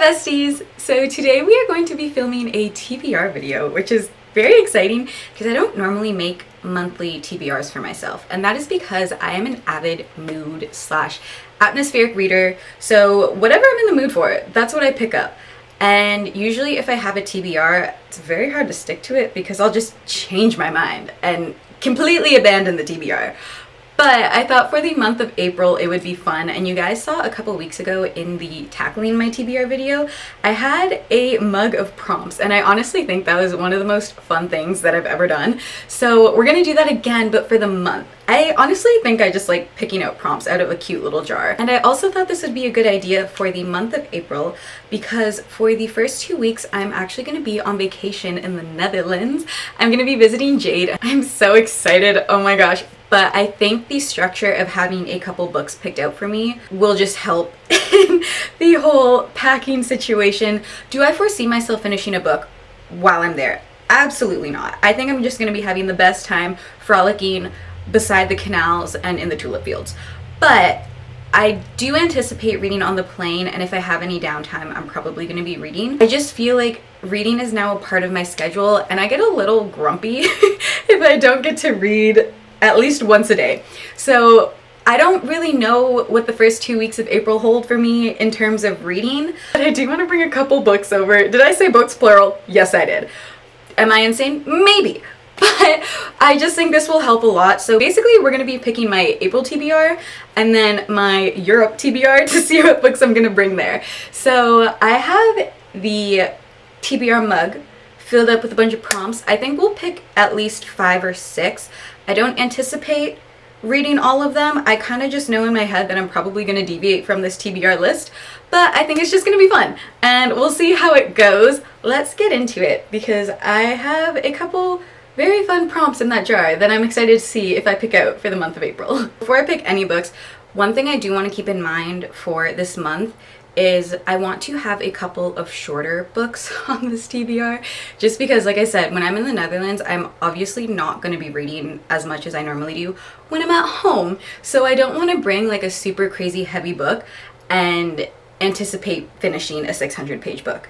besties! So today we are going to be filming a TBR video, which is very exciting because I don't normally make monthly TBRs for myself, and that is because I am an avid mood / atmospheric reader, so whatever I'm in the mood for, that's what I pick up. And usually if I have a TBR, it's very hard to stick to it because I'll just change my mind and completely abandon the TBR. But I thought for the month of April it would be fun, and you guys saw a couple weeks ago in the tackling my TBR video, I had a mug of prompts, and I honestly think that was one of the most fun things that I've ever done. So we're gonna do that again, but for the month. I honestly think I just like picking out prompts out of a cute little jar. And I also thought this would be a good idea for the month of April because for the first 2 weeks I'm actually going to be on vacation in the Netherlands. I'm going to be visiting Jade. I'm so excited, oh my gosh. But I think the structure of having a couple books picked out for me will just help in the whole packing situation. Do I foresee myself finishing a book while I'm there? Absolutely not. I think I'm just going to be having the best time frolicking beside the canals and in the tulip fields. But I do anticipate reading on the plane, and if I have any downtime, I'm probably going to be reading. I just feel like reading is now a part of my schedule, and I get a little grumpy if I don't get to read at least once a day. So I don't really know what the first 2 weeks of April hold for me in terms of reading, but I do want to bring a couple books over. Did I say books plural? Yes, I did. Am I insane? Maybe. But I just think this will help a lot. So basically we're going to be picking my April TBR and then my Europe TBR to see what books I'm going to bring there. So I have the TBR mug filled up with a bunch of prompts. I think we'll pick at least 5 or 6. I don't anticipate reading all of them. I kind of just know in my head that I'm probably going to deviate from this TBR list, but I think it's just going to be fun and we'll see how it goes. Let's get into it because I have a couple very fun prompts in that jar that I'm excited to see if I pick out for the month of April. Before I pick any books, one thing I do want to keep in mind for this month is I want to have a couple of shorter books on this TBR, just because, like I said, when I'm in the Netherlands, I'm obviously not going to be reading as much as I normally do when I'm at home. So I don't want to bring like a super crazy heavy book and anticipate finishing a 600-page book.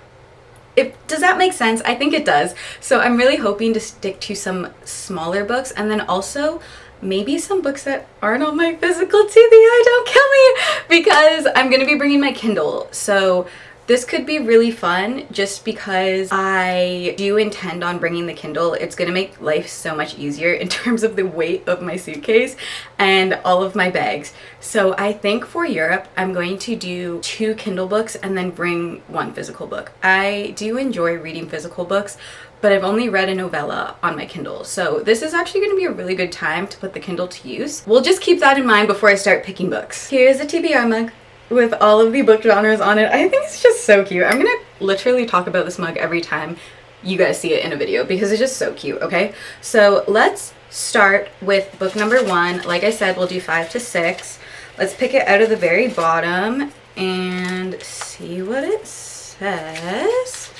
Does that make sense? I think it does. So I'm really hoping to stick to some smaller books, and then also maybe some books that aren't on my physical TBR, don't kill me, because I'm going to be bringing my Kindle. So this could be really fun just because I do intend on bringing the Kindle. It's going to make life so much easier in terms of the weight of my suitcase and all of my bags. So I think for Europe, I'm going to do 2 Kindle books and then bring 1 physical book. I do enjoy reading physical books, but I've only read a novella on my Kindle. So this is actually going to be a really good time to put the Kindle to use. We'll just keep that in mind before I start picking books. Here's a TBR mug with all of the book genres on it. I think it's just so cute. I'm gonna literally talk about this mug every time you guys see it in a video because it's just so cute, okay? So let's start with book number 1. Like I said, we'll do 5 to 6. Let's pick it out of the very bottom and see what it says.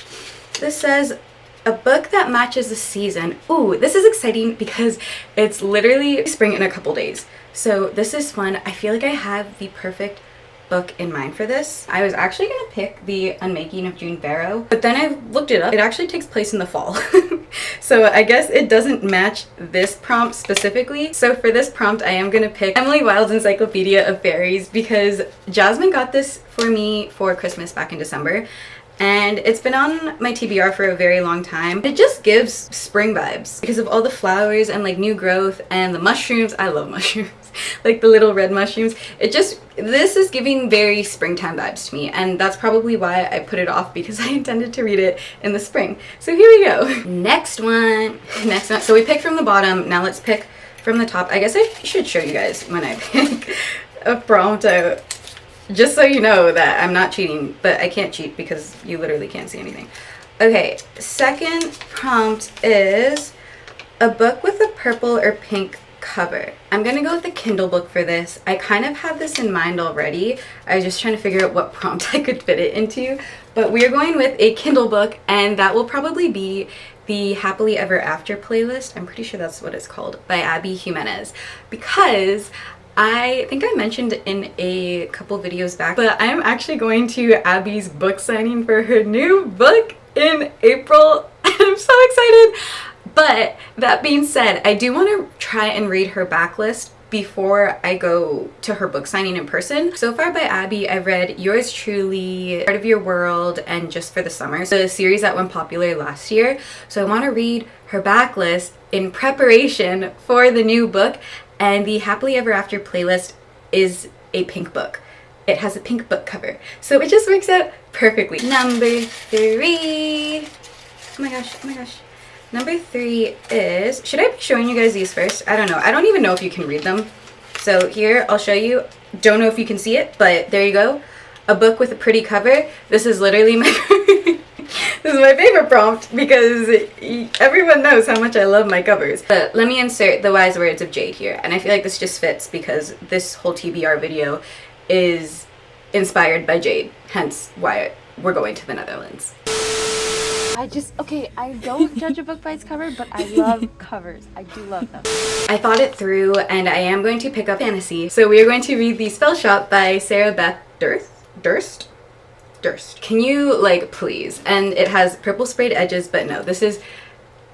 This says, a book that matches the season. Ooh, this is exciting because it's literally spring in a couple days. So this is fun. I feel like I have the perfect book in mind for this. I was actually gonna pick the Unmaking of Farrow, but then I looked it up. It actually takes place in the fall. So I guess it doesn't match this prompt specifically. So for this prompt, I am gonna pick Wilde's Encyclopaedia of Faeries because Jasmine got this for me for Christmas back in December. And it's been on my TBR for a very long time. It just gives spring vibes because of all the flowers and like new growth and the mushrooms. I love mushrooms. Like the little red mushrooms. This is giving very springtime vibes to me, and that's probably why I put it off because I intended to read it in the spring. So here we go. Next one. So we picked from the bottom. Now let's pick from the top. I guess I should show you guys when I pick a prompt out, just so you know that I'm not cheating, but I can't cheat because you literally can't see anything. Okay, second prompt is a book with a purple or pink cover. I'm gonna go with the Kindle book for this. I kind of have this in mind already. I was just trying to figure out what prompt I could fit it into, but we're going with a Kindle book, and that will probably be the Happily Ever After playlist. I'm pretty sure that's what it's called, by Abby Jimenez, because I think I mentioned in a couple videos back, but I'm actually going to Abby's book signing for her new book in April. I'm so excited. But that being said, I do want to try and read her backlist before I go to her book signing in person. So far by Abby, I've read Yours Truly, Part of Your World, and Just for the Summer, so a series that went popular last year. So I want to read her backlist in preparation for the new book, and the Happily Ever After playlist is a pink book. It has a pink book cover, so it just works out perfectly. Number 3. Oh my gosh, oh my gosh. Number 3 is, should I be showing you guys these first? I don't know. I don't even know if you can read them. So here, I'll show you. Don't know if you can see it, but there you go. A book with a pretty cover. This is literally my this is my favorite prompt because everyone knows how much I love my covers. But let me insert the wise words of Jade here. And I feel like this just fits because this whole TBR video is inspired by Jade. Hence why we're going to the Netherlands. Okay, I don't judge a book by its cover, but I love covers. I do love them. I thought it through and I am going to pick up fantasy. So we are going to read the Spellshop by Sarah Beth Durst. Can you, like, please? And it has purple sprayed edges, but no, this is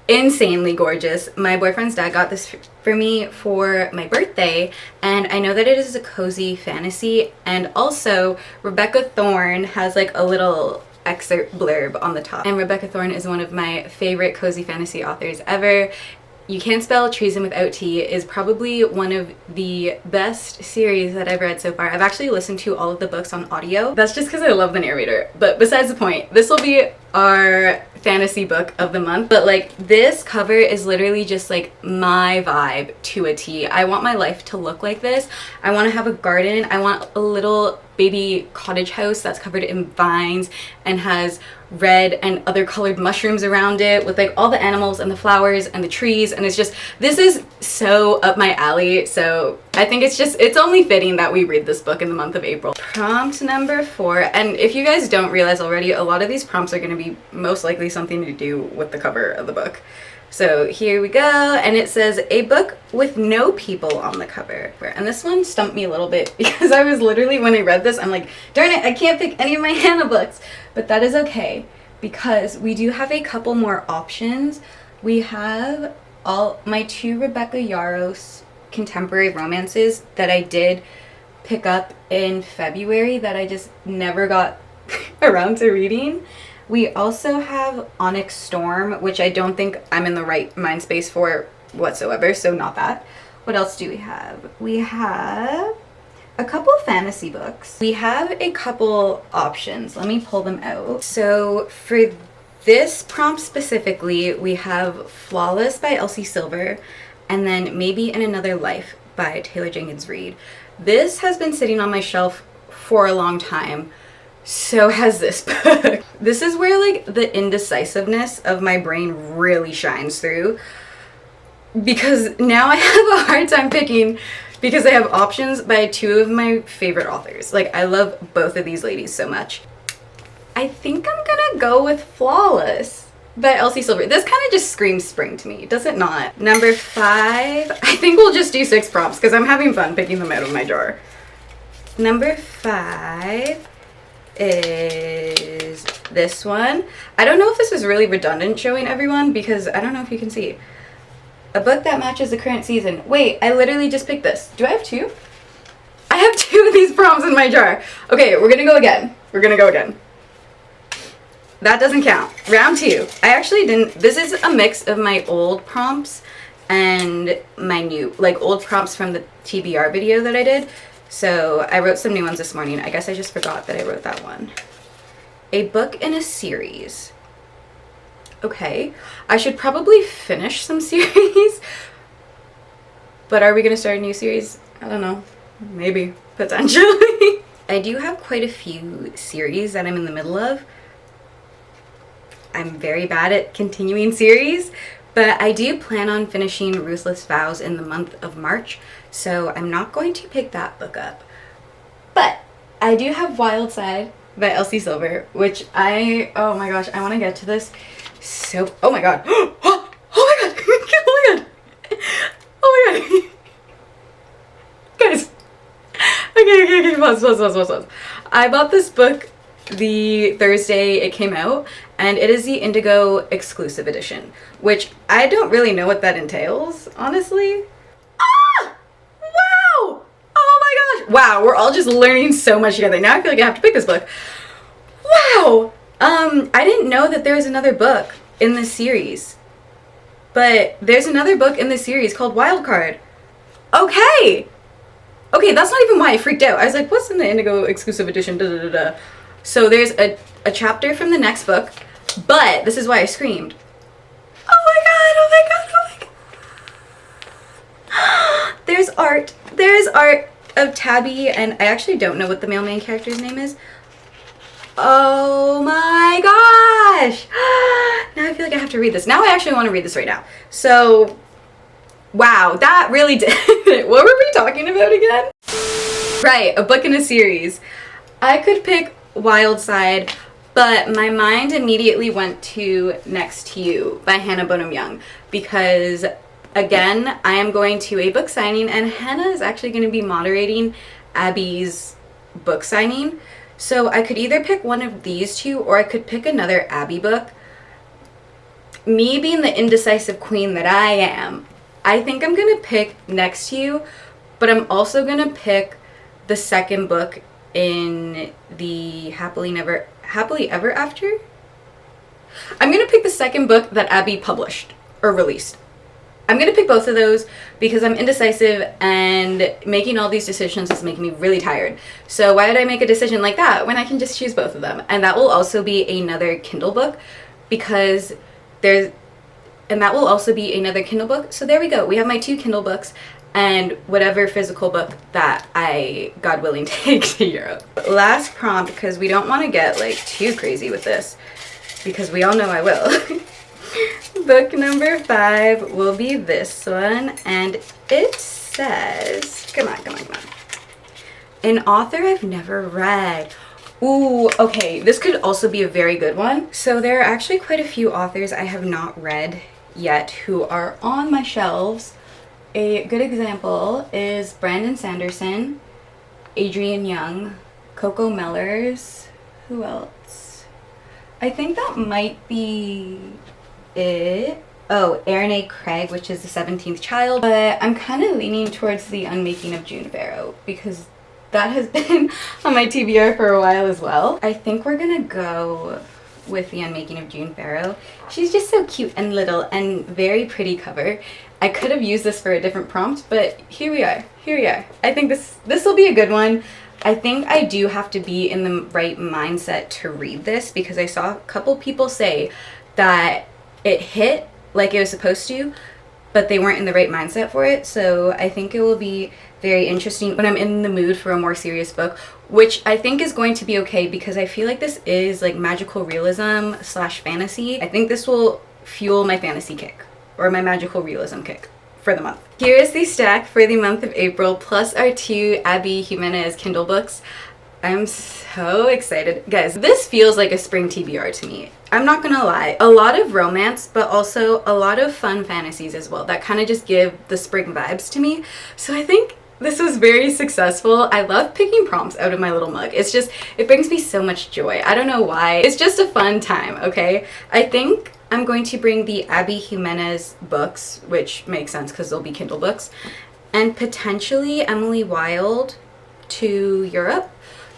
insanely gorgeous. My boyfriend's dad got this for me for my birthday, and I know that it is a cozy fantasy, and also Rebecca Thorne has like a little excerpt blurb on the top. And Rebecca Thorne is one of my favorite cozy fantasy authors ever. You Can't Spell Treason Without Tea is probably one of the best series that I've read so far. I've actually listened to all of the books on audio. That's just because I love the narrator. But besides the point, this will be our fantasy book of the month. But like, this cover is literally just like my vibe to a T. I want my life to look like this. I want to have a garden. I want a little baby cottage house that's covered in vines and has red and other colored mushrooms around it with like all the animals and the flowers and the trees, and it's just, this is so up my alley. So I think it's only fitting that we read this book in the month of April. Prompt number 4, and if you guys don't realize already, a lot of these prompts are going to be most likely something to do with the cover of the book. So here we go, and it says a book with no people on the cover. And this one stumped me a little bit because I was literally, when I read this, I'm like, darn it, I can't pick any of my Hannah books. But that is okay because we do have a couple more options. We have all my 2 Rebecca Yarros contemporary romances that I did pick up in February that I just never got around to reading. We also have Onyx Storm, which I don't think I'm in the right mind space for whatsoever, so not that. What else do we have? We have a couple fantasy books. We have a couple options. Let me pull them out. So for this prompt specifically, we have Flawless by Elsie Silver, and then Maybe in Another Life by Taylor Jenkins Reid. This has been sitting on my shelf for a long time. So has this book. This is where like the indecisiveness of my brain really shines through, because now I have a hard time picking because I have options by 2 of my favorite authors. Like, I love both of these ladies so much. I think I'm gonna go with Flawless by Elsie Silver. This kind of just screams spring to me, does it not? Number 5, I think we'll just do 6 prompts because I'm having fun picking them out of my drawer. Number 5 is this one. I don't know if this is really redundant showing everyone because I don't know if you can see. A book that matches the current season. Wait, I literally just picked this. Do I have 2? I have 2 of these prompts in my jar. Okay, we're gonna go again. We're gonna go again. That doesn't count. Round 2. I actually didn't, this is a mix of my old prompts and my new, like old prompts from the TBR video that I did. So I wrote some new ones this morning. I guess I just forgot that I wrote that one. A book in a series. Okay, I should probably finish some series. But are we gonna start a new series? I don't know. Maybe. Potentially. I do have quite a few series that I'm in the middle of. I'm very bad at continuing series, but I do plan on finishing Ruthless Vows in the month of March, so I'm not going to pick that book up. But I do have Wilde Side by Elsie Silver, which oh my gosh, I want to get to this so, oh my god. Oh my god. Oh my god. Oh my god. Guys, pause. I bought this book the Thursday it came out, and it is the Indigo exclusive edition, which I don't really know what that entails, honestly. Ah! Wow! Oh my gosh! Wow, we're all just learning so much together. Now I feel like I have to pick this book. Wow! I didn't know that there was another book in this series. But there's another book in this series called Wilde. Okay! Okay, that's not even why I freaked out. I was like, what's in the Indigo exclusive edition? Da, da, da, da. So there's a chapter from the next book, but this is why I screamed. Oh my god. There's art. There's art of Tabby, and I actually don't know what the male main character's name is. Oh my gosh! Now I feel like I have to read this. Now I actually want to read this right now. So, wow, that really did it. What were we talking about again? Right, a book in a series. I could pick Wild Side, but my mind immediately went to Next to You by Hannah Bonham Young, because again, I am going to a book signing, and Hannah is actually going to be moderating Abby's book signing. So I could either pick one of these two, or I could pick another Abby book. Me being the indecisive queen that I am, I think I'm going to pick Next to You, but I'm also going to pick the second book in the Happily Ever After. I'm going to pick the second book that Abby published or released. I'm going to pick both of those because I'm indecisive, and making all these decisions is making me really tired. So why would I make a decision like that when I can just choose both of them? And that will also be another Kindle book, because that will also be another Kindle book. So there we go. We have my two Kindle books and whatever physical book that I, God willing, take to Europe. Last prompt, because we don't want to get like too crazy with this, because we all know I will. Book number 5 will be this one, and it says, come on. An author I've never read. Ooh, okay, this could also be a very good one. So there are actually quite a few authors I have not read yet who are on my shelves. A good example is Brandon Sanderson, Adrienne Young, Coco Mellors. Who else? I think that might be it. Oh, Erin A. Craig, which is The 17th Child. But I'm kind of leaning towards the Unmaking of June Farrow, because that has been on my TBR for a while as well. I think we're gonna go with the Unmaking of June Farrow. She's just so cute and little and very pretty cover. I could have used this for a different prompt, but here we are. I think this will be a good one. I think I do have to be in the right mindset to read this, because I saw a couple people say that it hit like it was supposed to, but they weren't in the right mindset for it. So I think it will be very interesting when I'm in the mood for a more serious book, which I think is going to be okay, because I feel like this is like magical realism / fantasy. I think this will fuel my fantasy kick, or my magical realism kick for the month. Here is the stack for the month of April, plus our 2 Abby Jimenez Kindle books. I'm so excited. Guys, this feels like a spring TBR to me. I'm not gonna lie. A lot of romance, but also a lot of fun fantasies as well, that kind of just give the spring vibes to me. So I think this was very successful. I love picking prompts out of my little mug. It's just, it brings me so much joy. I don't know why. It's just a fun time, okay? I think I'm going to bring the Abby Jimenez books, which makes sense because they'll be Kindle books, and potentially Emily Wilde to Europe,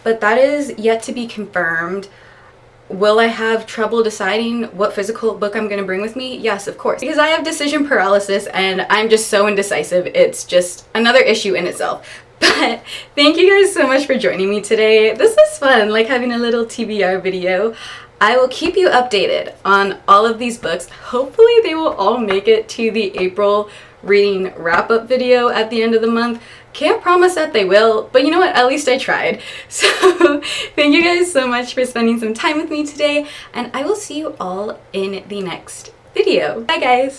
but that is yet to be confirmed. Will I have trouble deciding what physical book I'm going to bring with me? Yes, of course. Because I have decision paralysis and I'm just so indecisive. It's just another issue in itself. But thank you guys so much for joining me today. This was fun, like having a little TBR video. I will keep you updated on all of these books. Hopefully they will all make it to the April reading wrap-up video at the end of the month. Can't promise that they will, but you know what? At least I tried. So thank you guys so much for spending some time with me today, and I will see you all in the next video. Bye guys!